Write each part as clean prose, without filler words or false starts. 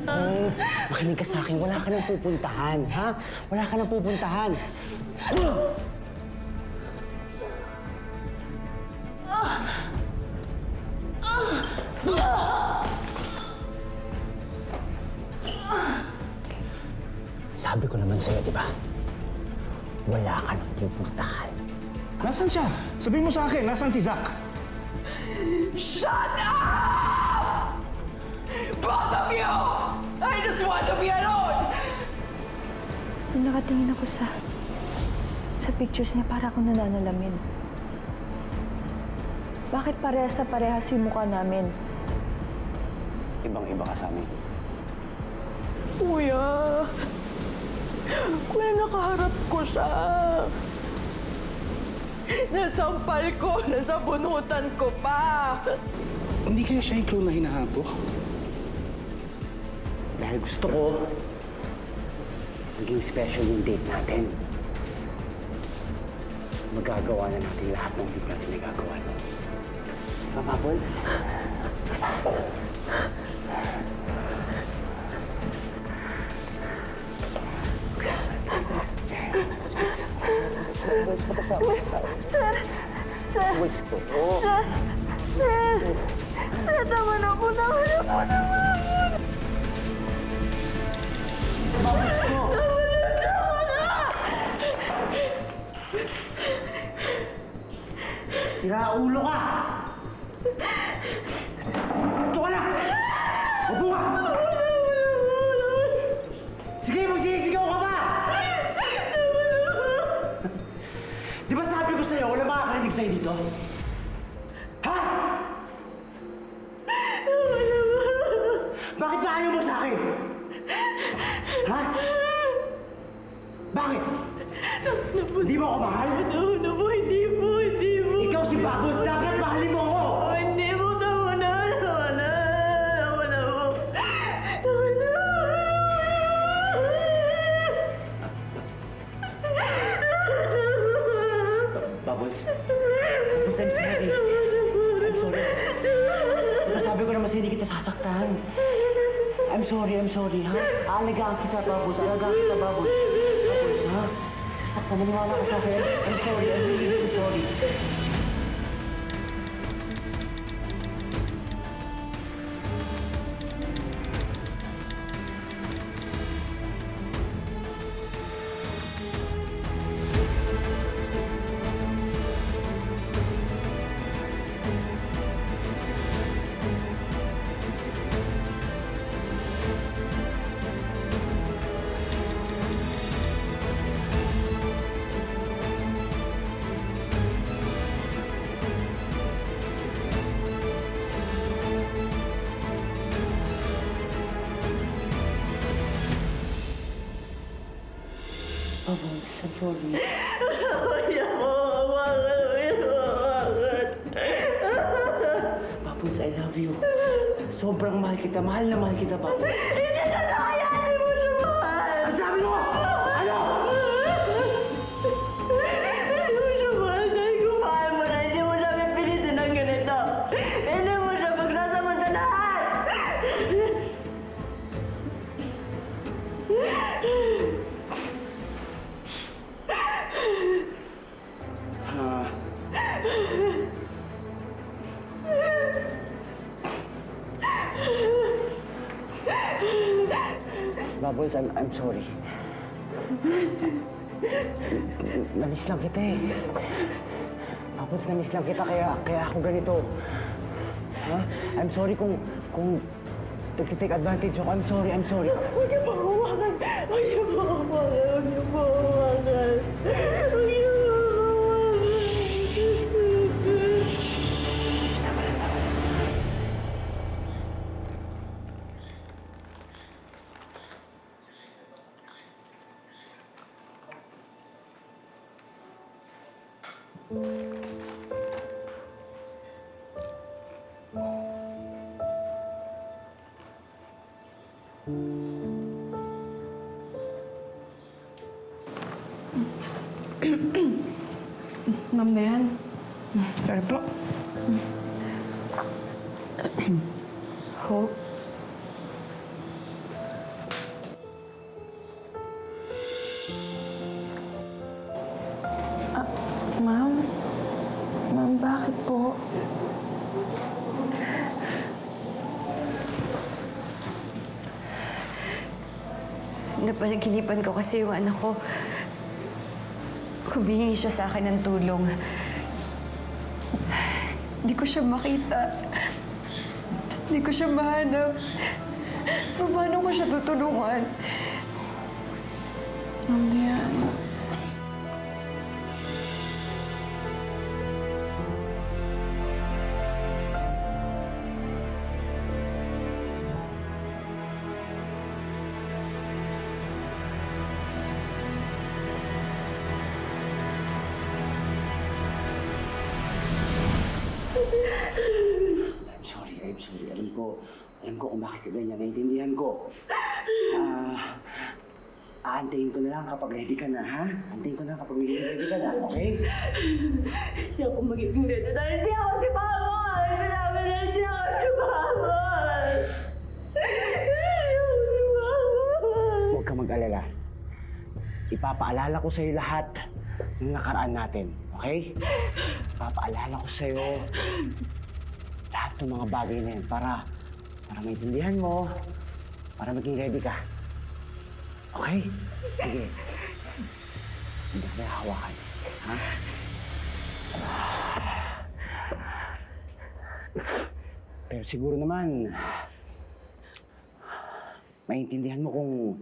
Oh, makinig ka sa akin. Wala ka nang pupuntahan, ha? Wala ka nang pupuntahan. Sabi ko naman sa'yo, di ba? Wala ka nang pupuntahan. Nasaan siya? Sabihin mo sa akin, nasaan si Zach? Shut up! Both of you! I just want to be alone! Nung nakatingin ako sa pictures niya, para akong nananalamin. Bakit parehas yung mukha namin? Ibang-iba ka sa amin. Kuya, nakaharap ko siya. Nasampal ko, nasabunutan ko pa. Hindi kaya siya yung clone na hinahabol? Dahil gusto ko, maging special yung date natin. Magagawa na natin lahat ng hindi natin nagagawa. Mama Boys? Sir, tama na po. Sira ulo ka! Ito ka lang! Upo ka! Sige, magsisigaw ka pa! Di ba sabi ko sa'yo, wala makakarinig sa'yo dito? Ha? Bakit ba ayaw mo sa akin? Ha? Bakit? Hindi mo ako mahal? Hindi po. Ikaw si Bubbles, dapat mahalin mo ako! Hindi po, naman na. Bubbles, I'm sorry. I'm sorry. Diba sabi ko naman sa'yo, hindi kita sasaktan. I'm sorry, ha? Aalagaan kita, Bubbles. Bubbles, ha? Sasaktan, maniwala ka sa akin. I'm sorry, I'm really sorry. Bubbles, I'm sorry. Bubbles, I love you. Sobrang mahal kita. Mahal na mahal kita, Bubbles. Hindi na nakayanin mo siya mahal. Ang sabi mo! Ano? Hindi mo siya mahal dahil kung mahal mo na, hindi mo siya pipilitin ng ganito. Hindi mo siya pagsasamantalahan. Bubbles, I'm sorry. Namiss lang kita eh. Bubbles, namiss lang kita kaya ako ganito. Ha? I'm sorry kung nagtitake advantage ako. I'm sorry. Huwag niyo pa hawakan. Huwag niyo pa hawakan. Ma'am na yan. Sorry po. Hope. Napanaginipan ko kasi yung anak ko. Humihingi siya sa akin ng tulong. Hindi ko siya makita. Hindi ko siya mahanap. Paano ko siya tutulungan? Ma'am Diana. I'm sorry. Alam ko kung bakit ka ganyan. Naintindihan ko. Aantayin ko na lang kapag ready ka na, ha? Aantayin ko na kapag ready ka na, okay? Hindi ako magiging ready dahil hindi ako si Mamon! Sinabi na hindi ako si Mamon! Hindi ako si Mamon! Huwag ka mag-alala. Ipapaalala ko sa'yo lahat ng nakaraan natin, okay? Ipapaalala ko sa'yo lahat ng mga bagay na yan para maintindihan mo, para maging ready ka. Okay? Sige. Hindi ka na hawakan. Ha? Pero siguro naman, maintindihan mo kung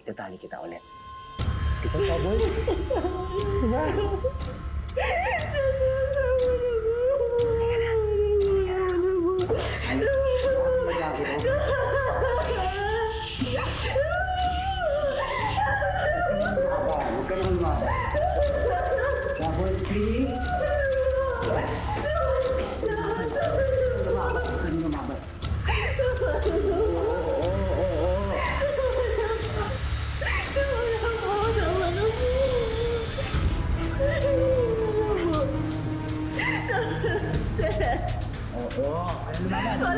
itatali kita ulit. Di ba, boys? Diba? Huwag ka naman lumabas. Boys, please. Huwag ka naman lumabas. Oo, ano lumaban?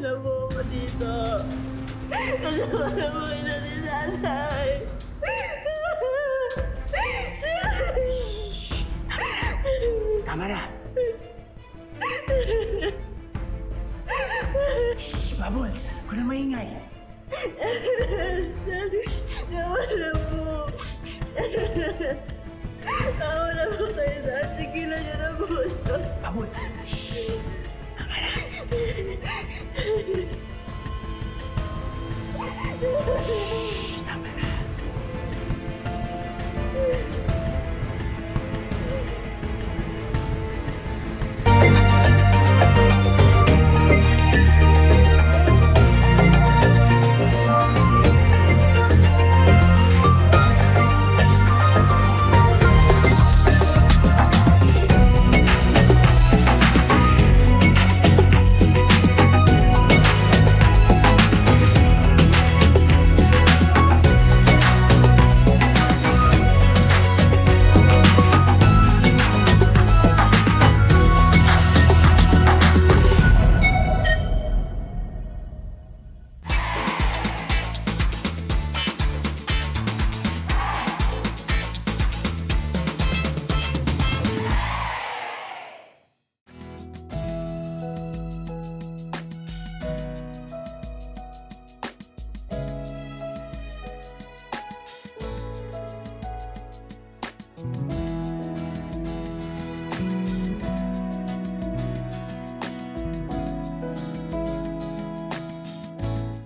Alam mo ako dito. Alam mo ito si Tatay. Tama na! Shhh! Bubbles! Huwag ka na maingay! Alam mo. Alam mo kayo, Dad. Tigilan niyo na po ito. Bubbles! Shhh!